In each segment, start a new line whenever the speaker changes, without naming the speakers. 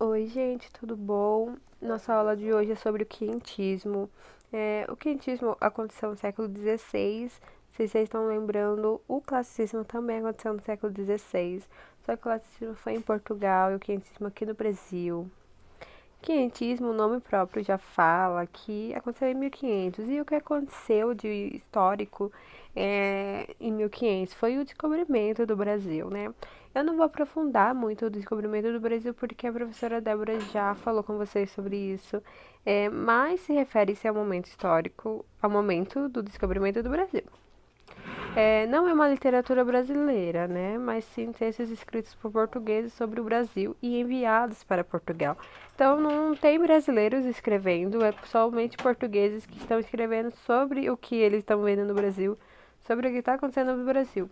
Oi, gente, tudo bom? Nossa aula de hoje é sobre o quentismo. O quentismo aconteceu no século XVI. Se vocês estão lembrando, o classicismo também aconteceu no século XVI. Só que o classicismo foi em Portugal e o quentismo aqui no Brasil. Quinhentismo, o nome próprio já fala que aconteceu em 1500. E o que aconteceu de histórico em 1500 foi o descobrimento do Brasil, né? Eu não vou aprofundar muito o descobrimento do Brasil porque a professora Débora já falou com vocês sobre isso, mas se refere-se ao momento histórico, ao momento do descobrimento do Brasil. Não é uma literatura brasileira, né? Mas sim textos escritos por portugueses sobre o Brasil e enviados para Portugal. Então não tem brasileiros escrevendo, é somente portugueses que estão escrevendo sobre o que eles estão vendo no Brasil, sobre o que está acontecendo no Brasil.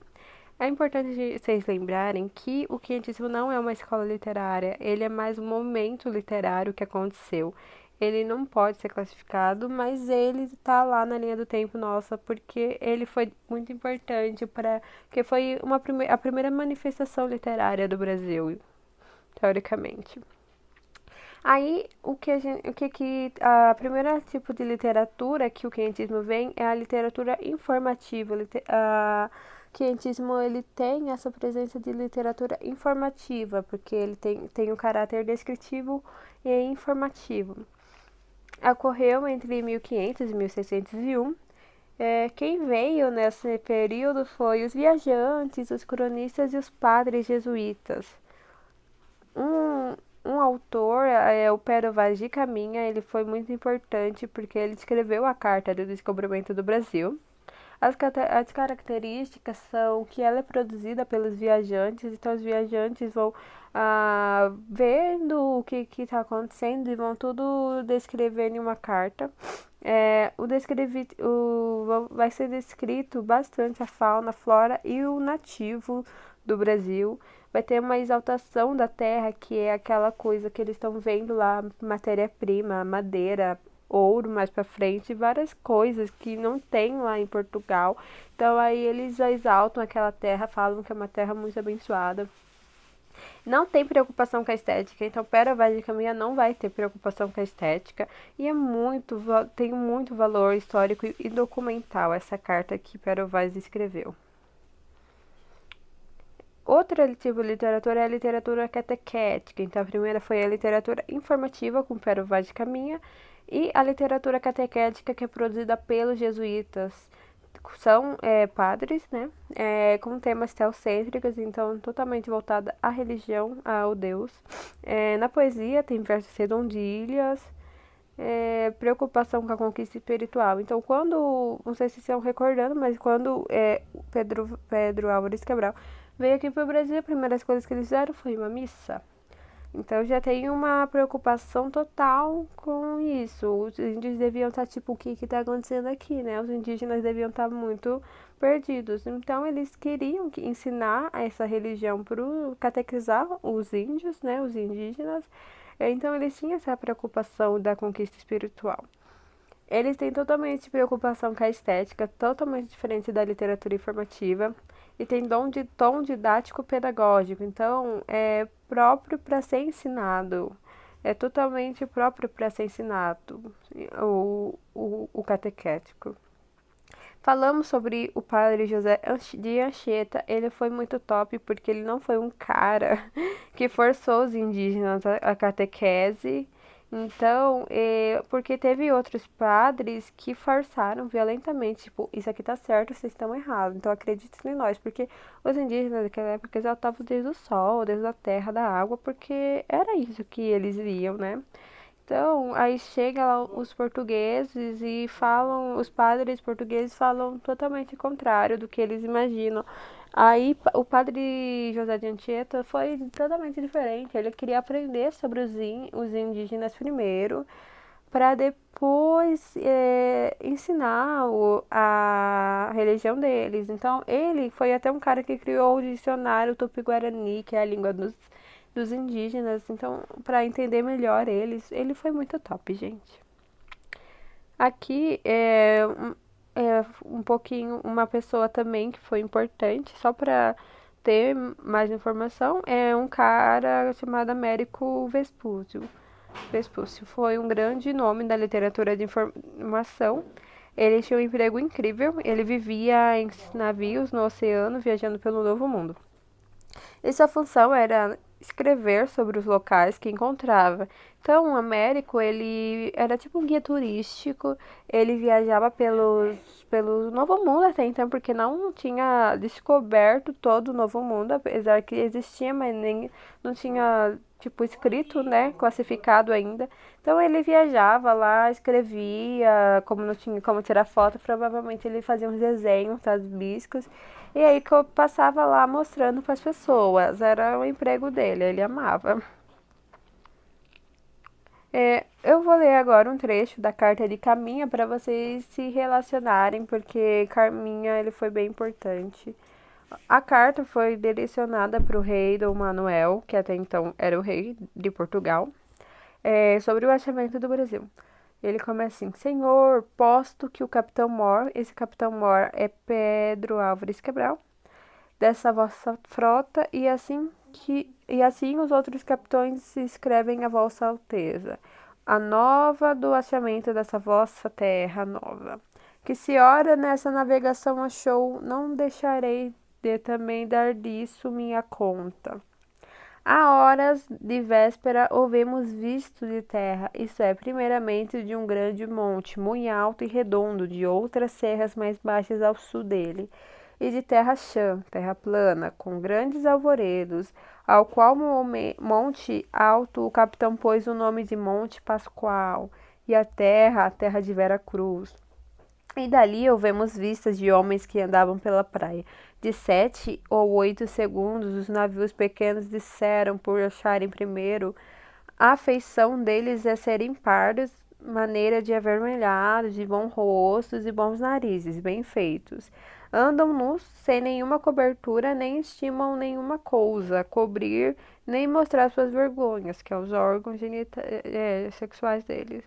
É importante vocês lembrarem que o quinhentismo não é uma escola literária, ele é mais um momento literário que aconteceu. Ele não pode ser classificado, mas ele está lá na linha do tempo nossa, porque ele foi muito importante para que foi a primeira manifestação literária do Brasil, teoricamente. Aí, a primeira tipo de literatura que o quentismo vem é a literatura informativa. A quentismo ele tem essa presença de literatura informativa, porque ele tem um caráter descritivo e informativo. Ocorreu entre 1500 e 1601. Quem veio nesse período foi os viajantes, os cronistas e os padres jesuítas. Um, um autor, o Pero Vaz de Caminha, ele foi muito importante porque ele escreveu a Carta do Descobrimento do Brasil. As características são que ela é produzida pelos viajantes, então os viajantes vão vendo o que está acontecendo e vão tudo descrever em uma carta. Vai ser descrito bastante a fauna, a flora e o nativo do Brasil. Vai ter uma exaltação da terra, que é aquela coisa que eles estão vendo lá, matéria-prima, madeira, ouro mais para frente, várias coisas que não tem lá em Portugal. Então aí eles exaltam aquela terra, falam que é uma terra muito abençoada. Não tem preocupação com a estética, então Pera Vaz de Caminha não vai ter preocupação com a estética e tem muito valor histórico e documental essa carta que Pera Vaz escreveu. Outra tipo de literatura é a literatura catequética. Então, a primeira foi a literatura informativa, com Pero Vaz de Caminha, e a literatura catequética, que é produzida pelos jesuítas. São padres, né? Com temas teocêntricos, então totalmente voltada à religião, ao Deus. Na poesia tem versos redondilhas, preocupação com a conquista espiritual. Então, não sei se estão recordando, mas quando Pedro Álvares Cabral veio aqui para o Brasil, a primeira coisa que eles fizeram foi uma missa. Então já tem uma preocupação total com isso. Os índios deviam estar tipo, o que está acontecendo aqui, né? Os indígenas deviam estar muito perdidos. Então eles queriam ensinar essa religião para catequizar os índios, né? Os indígenas. Então eles tinham essa preocupação da conquista espiritual. Eles têm totalmente preocupação com a estética, totalmente diferente da literatura informativa, e tem tom didático pedagógico, então é próprio para ser ensinado, é totalmente próprio para ser ensinado o catequético. Falamos sobre o padre José de Anchieta. Ele foi muito top porque ele não foi um cara que forçou os indígenas a catequese. Então, porque teve outros padres que forçaram violentamente, tipo, isso aqui tá certo, vocês estão errados, então acreditem em nós, porque os indígenas naquela época exaltavam o Deus do sol, o Deus da terra, da água, porque era isso que eles viam, né? Então, aí chega lá os portugueses e falam, os padres portugueses falam totalmente contrário do que eles imaginam. Aí o padre José de Anchieta foi totalmente diferente. Ele queria aprender sobre os indígenas primeiro, para depois ensinar a religião deles. Então, ele foi até um cara que criou o dicionário Tupi-Guarani, que é a língua dos indígenas. Então, para entender melhor eles, ele foi muito top, gente. Aqui é um pouquinho uma pessoa também que foi importante, só para ter mais informação, é um cara chamado Américo Vespúcio. Vespúcio foi um grande nome da literatura de informação. Ele tinha um emprego incrível, ele vivia em navios no oceano, viajando pelo Novo Mundo. E sua função era escrever sobre os locais que encontrava. Então, o Américo, ele era tipo um guia turístico, ele viajava pelo Novo Mundo até então, porque não tinha descoberto todo o Novo Mundo, apesar que existia, mas nem não tinha tipo escrito, né, classificado ainda. Então ele viajava lá, escrevia, como não tinha como tirar foto, provavelmente ele fazia uns desenhos, rabiscos e aí que eu passava lá mostrando para as pessoas. Era o emprego dele, ele amava. Eu vou ler agora um trecho da carta de Caminha para vocês se relacionarem, porque Carminha ele foi bem importante. A carta foi direcionada para o rei Dom Manuel, que até então era o rei de Portugal, sobre o achamento do Brasil. Ele começa assim: Senhor, posto que o capitão Mor, esse capitão Mor é Pedro Álvares Cabral, dessa vossa frota, e assim os outros capitões se escrevem a vossa alteza, a nova do achamento dessa vossa terra nova, que se ora nessa navegação achou, não deixarei de também dar disso minha conta. Há horas de véspera ouvemos visto de terra, isto é, primeiramente de um grande monte, muito alto e redondo, de outras serras mais baixas ao sul dele, e de terra chã, terra plana, com grandes alvoredos, ao qual monte alto o capitão pôs o nome de Monte Pascoal, e a terra de Vera Cruz. E dali ouvemos vistas de homens que andavam pela praia. De 7 ou 8 segundos, os navios pequenos disseram por acharem primeiro a feição deles é serem pardos, maneira de avermelhados, de bons rostos e bons narizes, bem feitos. Andam nus, sem nenhuma cobertura, nem estimam nenhuma coisa, cobrir, nem mostrar suas vergonhas, que é os órgãos sexuais deles.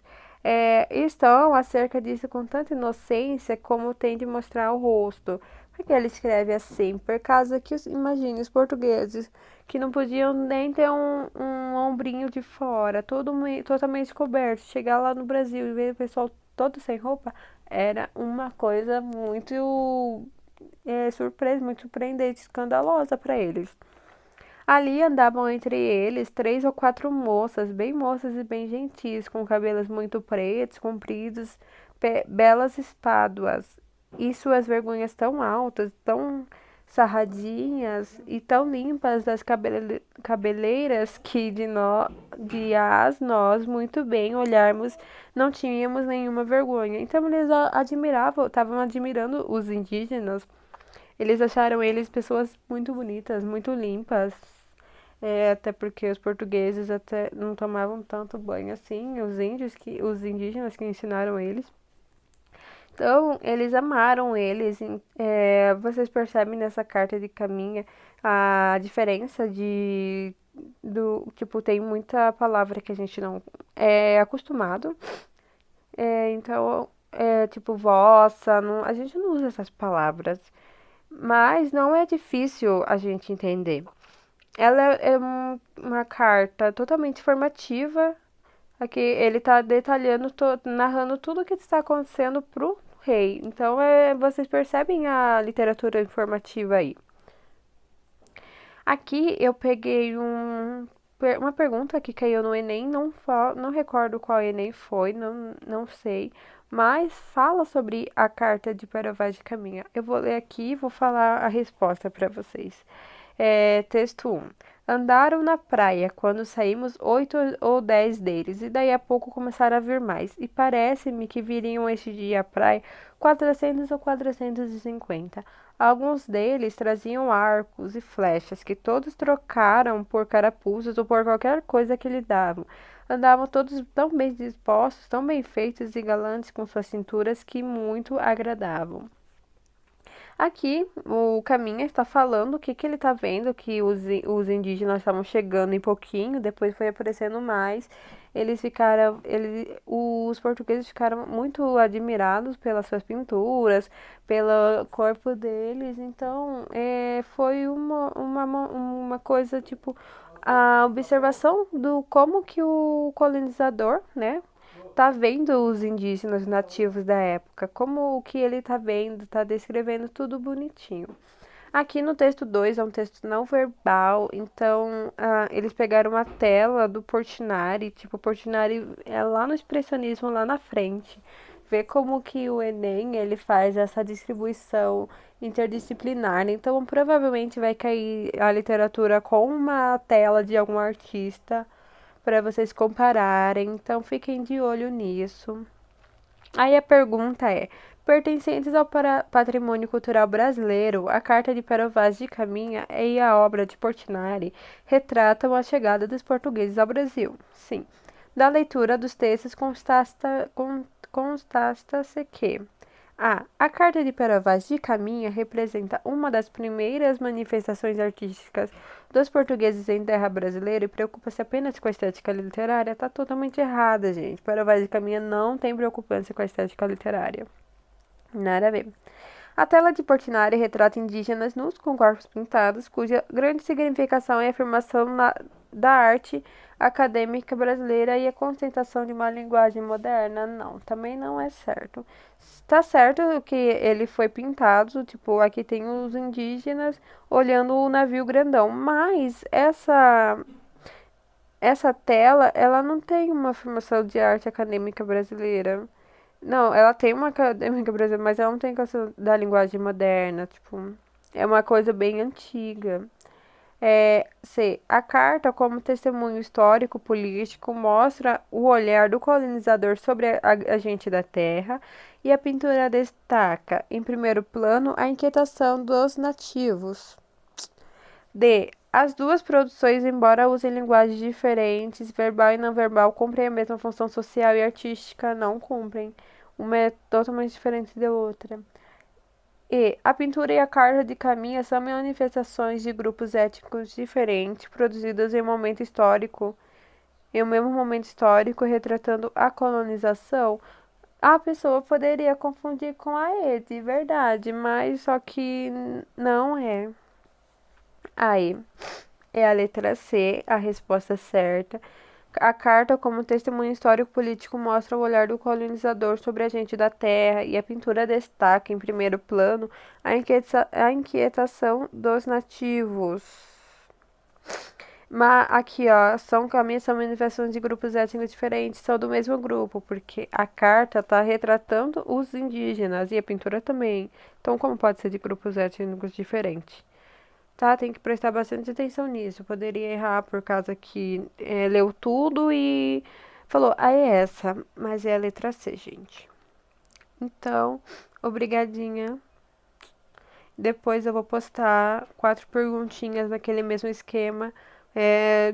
Estão acerca disso com tanta inocência como tem de mostrar o rosto. Por que ele escreve assim? Por causa que, imagine, os portugueses que não podiam nem ter um ombrinho de fora, totalmente coberto. Chegar lá no Brasil e ver o pessoal todo sem roupa era uma coisa muito surpresa, muito surpreendente, escandalosa para eles. Ali andavam entre eles 3 ou 4 moças e bem gentis, com cabelos muito pretos, compridos, belas espáduas, e suas vergonhas tão altas, tão sarradinhas e tão limpas das cabeleiras que de as nós muito bem olharmos, não tínhamos nenhuma vergonha. Então eles admiravam, estavam admirando os indígenas. Eles acharam eles pessoas muito bonitas, muito limpas, até porque os portugueses até não tomavam tanto banho assim, os indígenas que ensinaram eles. Então, eles amaram eles. Vocês percebem nessa carta de Caminha a diferença do, tipo, tem muita palavra que a gente não é acostumado. Então, tipo, vossa, a gente não usa essas palavras. Mas não é difícil a gente entender. Ela é uma carta totalmente informativa. Aqui ele está detalhando, narrando tudo o que está acontecendo pro rei. Então vocês percebem a literatura informativa aí. Aqui eu peguei uma pergunta que caiu no Enem, não recordo qual Enem foi, não sei, mas fala sobre a carta de Paravá de Caminha. Eu vou ler aqui e vou falar a resposta para vocês. Texto 1. Andaram na praia quando saímos 8 ou 10 deles, e daí a pouco começaram a vir mais. E parece-me que viriam este dia à praia 400 ou 450. Alguns deles traziam arcos e flechas, que todos trocaram por carapuças ou por qualquer coisa que lhe davam. Andavam todos tão bem dispostos, tão bem feitos e galantes com suas cinturas, que muito agradavam. Aqui, o Caminha está falando o que que ele está vendo, que os indígenas estavam chegando em pouquinho, depois foi aparecendo mais. Os portugueses ficaram muito admirados pelas suas pinturas, pelo corpo deles. Então, foi uma coisa tipo a observação do como que o colonizador, né, tá vendo os indígenas nativos da época, como o que ele tá vendo, tá descrevendo tudo bonitinho. Aqui no texto 2 é um texto não verbal, então eles pegaram uma tela do Portinari, tipo, o Portinari é lá no expressionismo, lá na frente. Vê como que o Enem, ele faz essa distribuição interdisciplinar, né? Então provavelmente vai cair a literatura com uma tela de algum artista para vocês compararem, então fiquem de olho nisso. Aí a pergunta é: pertencentes ao patrimônio cultural brasileiro, a Carta de Pero Vaz de Caminha e a obra de Portinari retratam a chegada dos portugueses ao Brasil? Sim. Da leitura dos textos constata-se que a Carta de Pero Vaz de Caminha representa uma das primeiras manifestações artísticas dos portugueses em terra brasileira e preocupa-se apenas com a estética literária. Tá totalmente errada, gente. Pero Vaz de Caminha não tem preocupância com a estética literária. Nada a ver. A tela de Portinari retrata indígenas nus com corpos pintados, cuja grande significação é a afirmação da arte acadêmica brasileira e a concentração de uma linguagem moderna. Não, também não é certo. Está certo que ele foi pintado, tipo, aqui tem os indígenas olhando o navio grandão, mas essa tela, ela não tem uma afirmação de arte acadêmica brasileira. Não, ela tem uma acadêmica brasileira, mas ela não tem questão da linguagem moderna, tipo, é uma coisa bem antiga. C. A carta, como testemunho histórico político, mostra o olhar do colonizador sobre a gente da terra, e a pintura destaca, em primeiro plano, a inquietação dos nativos. D. As duas produções, embora usem linguagens diferentes, verbal e não verbal, cumprem a mesma função social e artística, não cumprem. Uma é totalmente diferente da outra. E a pintura e a carta de Caminha são manifestações de grupos étnicos diferentes, produzidas em um mesmo momento histórico, retratando a colonização. A pessoa poderia confundir com a de verdade, mas só que não é. Aí é a letra C, a resposta certa. A carta, como testemunho histórico-político, mostra o olhar do colonizador sobre a gente da terra, e a pintura destaca, em primeiro plano, a inquietação dos nativos. Mas aqui, ó, são manifestações de grupos étnicos diferentes, são do mesmo grupo, porque a carta está retratando os indígenas e a pintura também. Então, como pode ser de grupos étnicos diferentes? Tá, tem que prestar bastante atenção nisso. Eu poderia errar por causa que leu tudo e falou, é essa, mas é a letra C, gente. Então, obrigadinha. Depois eu vou postar 4 perguntinhas naquele mesmo esquema,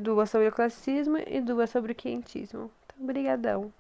duas sobre o classicismo e duas sobre o quentismo. Então, brigadão.